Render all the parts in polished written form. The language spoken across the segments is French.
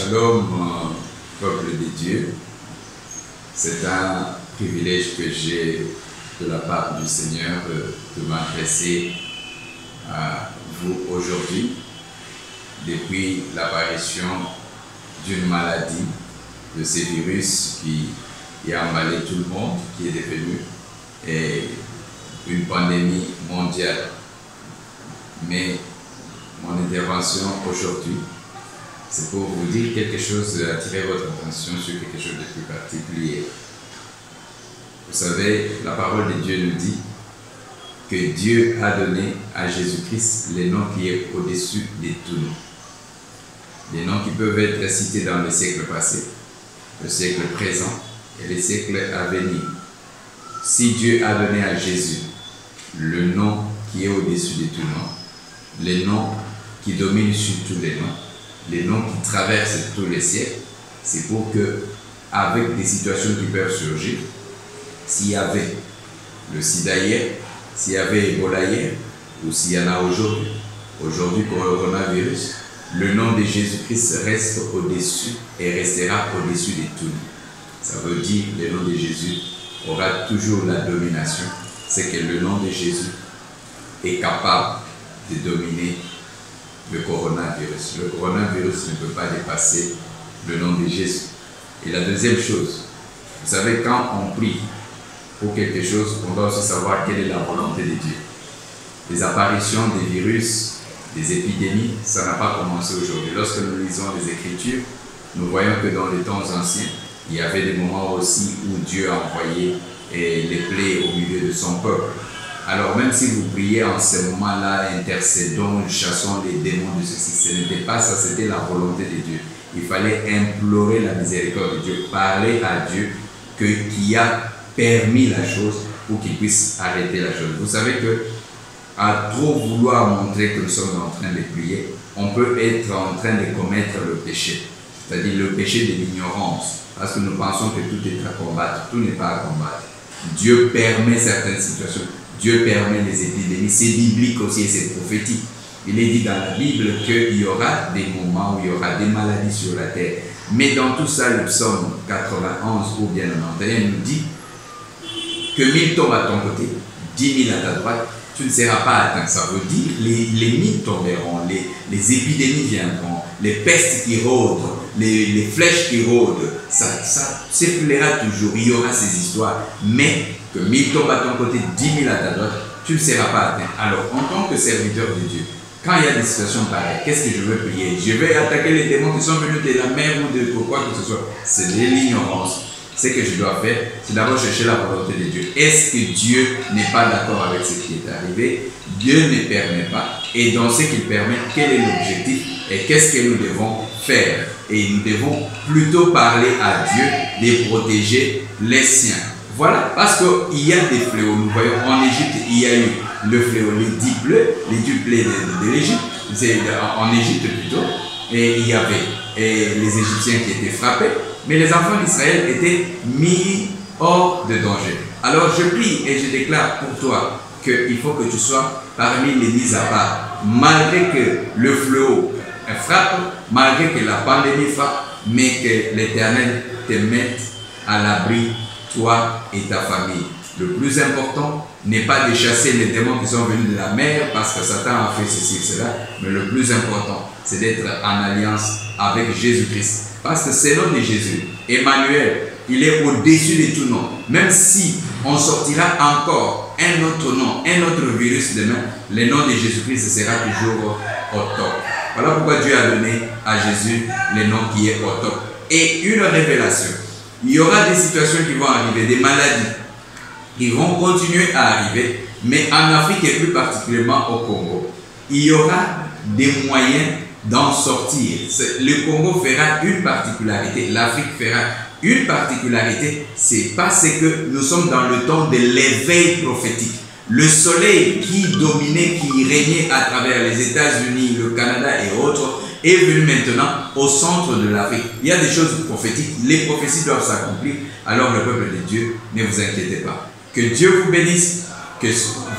Shalom, peuple de Dieu. C'est un privilège que j'ai de la part du Seigneur de m'adresser à vous aujourd'hui, depuis l'apparition d'une maladie, de ces virus qui a emballé tout le monde, qui est devenu une pandémie mondiale. Mais mon intervention aujourd'hui, c'est pour vous dire quelque chose, attirer votre attention sur quelque chose de plus particulier. Vous savez, la parole de Dieu nous dit que Dieu a donné à Jésus-Christ les noms qui est au-dessus de tous noms. Les noms qui peuvent être cités dans le siècle passé, le siècle présent et le siècle à venir. Si Dieu a donné à Jésus le nom qui est au-dessus de tout nom, les noms qui dominent sur tous les noms qui traversent tous les siècles, c'est pour que, avec des situations qui peuvent surgir, s'il y avait le sida hier, s'il y avait Ebola hier, ou s'il y en a aujourd'hui pour le coronavirus, le nom de Jésus-Christ reste au-dessus et restera au-dessus de tout. Ça veut dire que le nom de Jésus aura toujours la domination. C'est que le nom de Jésus est capable de dominer le coronavirus. Le coronavirus ne peut pas dépasser le nom de Jésus. Et la deuxième chose, vous savez, quand on prie pour quelque chose, on doit aussi savoir quelle est la volonté de Dieu. Les apparitions des virus, des épidémies, ça n'a pas commencé aujourd'hui. Lorsque nous lisons les Écritures, nous voyons que dans les temps anciens, il y avait des moments aussi où Dieu a envoyé les plaies au milieu de son peuple. Alors même si vous priez en ce moment-là, intercédons, chassons les démons de ceci, ce n'était pas ça, c'était la volonté de Dieu. Il fallait implorer la miséricorde de Dieu, parler à Dieu qui a permis la chose pour qu'il puisse arrêter la chose. Vous savez que à trop vouloir montrer que nous sommes en train de prier, on peut être en train de commettre le péché, c'est-à-dire le péché de l'ignorance, parce que nous pensons que tout est à combattre, tout n'est pas à combattre. Dieu permet certaines situations. Dieu permet les épidémies, c'est biblique aussi et c'est prophétique. Il est dit dans la Bible qu'il y aura des moments où il y aura des maladies sur la terre. Mais dans tout ça, le psaume 91 ou bien 91 nous dit que 1000 tombent à ton côté, 10 000 à ta droite, tu ne seras pas atteint. Ça veut dire les 1000 tomberont, les épidémies viendront, les pestes qui rôdent, les flèches qui rôdent, ça circulera toujours, il y aura ces histoires. Mais que 1000 tombent à ton côté, 10 000 à ta droite, tu ne seras pas atteint. Alors, en tant que serviteur de Dieu, quand il y a des situations pareilles, qu'est-ce que je veux prier? Je vais attaquer les démons qui sont venus de la mer ou de quoi que ce soit. C'est de l'ignorance. Ce que je dois faire, c'est d'abord chercher la volonté de Dieu. Est-ce que Dieu n'est pas d'accord avec ce qui est arrivé? Dieu ne permet pas. Et dans ce qu'il permet, quel est l'objectif et qu'est-ce que nous devons faire? Et nous devons plutôt parler à Dieu de protéger les siens. Voilà, parce qu'il y a des fléaux. Nous voyons en Égypte, il y a eu le fléau, les 10 plaies, de l'Égypte, en Égypte plutôt, et il y avait les Égyptiens qui étaient frappés, mais les enfants d'Israël étaient mis hors de danger. Alors je prie et je déclare pour toi qu'il faut que tu sois parmi les mis à part, malgré que le fléau frappe, malgré que la pandémie frappe, mais que l'Éternel te mette à l'abri, toi et ta famille. Le plus important n'est pas de chasser les démons qui sont venus de la mer parce que Satan a fait ceci et cela, mais le plus important, c'est d'être en alliance avec Jésus-Christ. Parce que c'est le nom de Jésus, Emmanuel, il est au-dessus de tout nom. Même si on sortira encore un autre nom, un autre virus demain, le nom de Jésus-Christ sera toujours au top. Voilà pourquoi Dieu a donné à Jésus le nom qui est au top. Et une révélation. Il y aura des situations qui vont arriver, des maladies qui vont continuer à arriver, mais en Afrique et plus particulièrement au Congo, il y aura des moyens d'en sortir. Le Congo fera une particularité, l'Afrique fera une particularité, c'est parce que nous sommes dans le temps de l'éveil prophétique. Le soleil qui dominait, qui régnait à travers les États-Unis, le Canada et autres, est venu maintenant au centre de l'Afrique. Il y a des choses prophétiques, les prophéties doivent s'accomplir. Alors le peuple de Dieu, ne vous inquiétez pas. Que Dieu vous bénisse, que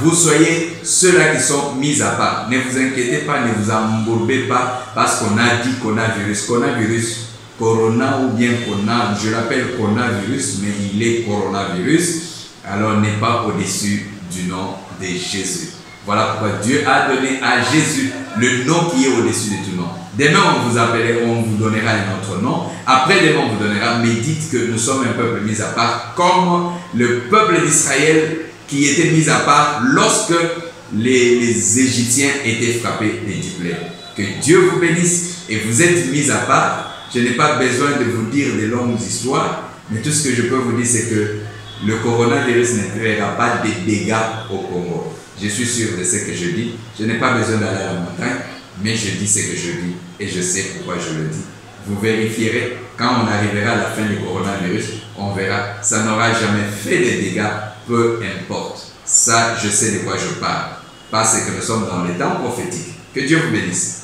vous soyez ceux-là qui sont mis à part. Ne vous inquiétez pas, ne vous embourbez pas parce qu'on a dit coronavirus. Coronavirus, corona ou bien corona, je l'appelle coronavirus, mais il est coronavirus, alors n'est pas au-dessus du nom de Jésus. Voilà pourquoi Dieu a donné à Jésus le nom qui est au-dessus de tout nom. Demain, on vous appellera, on vous donnera un autre nom. Après, demain, on vous donnera, mais dites que nous sommes un peuple mis à part, comme le peuple d'Israël qui était mis à part lorsque les Égyptiens étaient frappés des 10 plaies. Que Dieu vous bénisse et vous êtes mis à part. Je n'ai pas besoin de vous dire de longues histoires, mais tout ce que je peux vous dire, c'est que le coronavirus ne créera pas de dégâts au Congo. Je suis sûr de ce que je dis. Je n'ai pas besoin d'aller à la montagne, mais je dis ce que je dis et je sais pourquoi je le dis. Vous vérifierez, quand on arrivera à la fin du coronavirus, on verra, ça n'aura jamais fait de dégâts, peu importe. Ça, je sais de quoi je parle, parce que nous sommes dans les temps prophétiques. Que Dieu vous bénisse.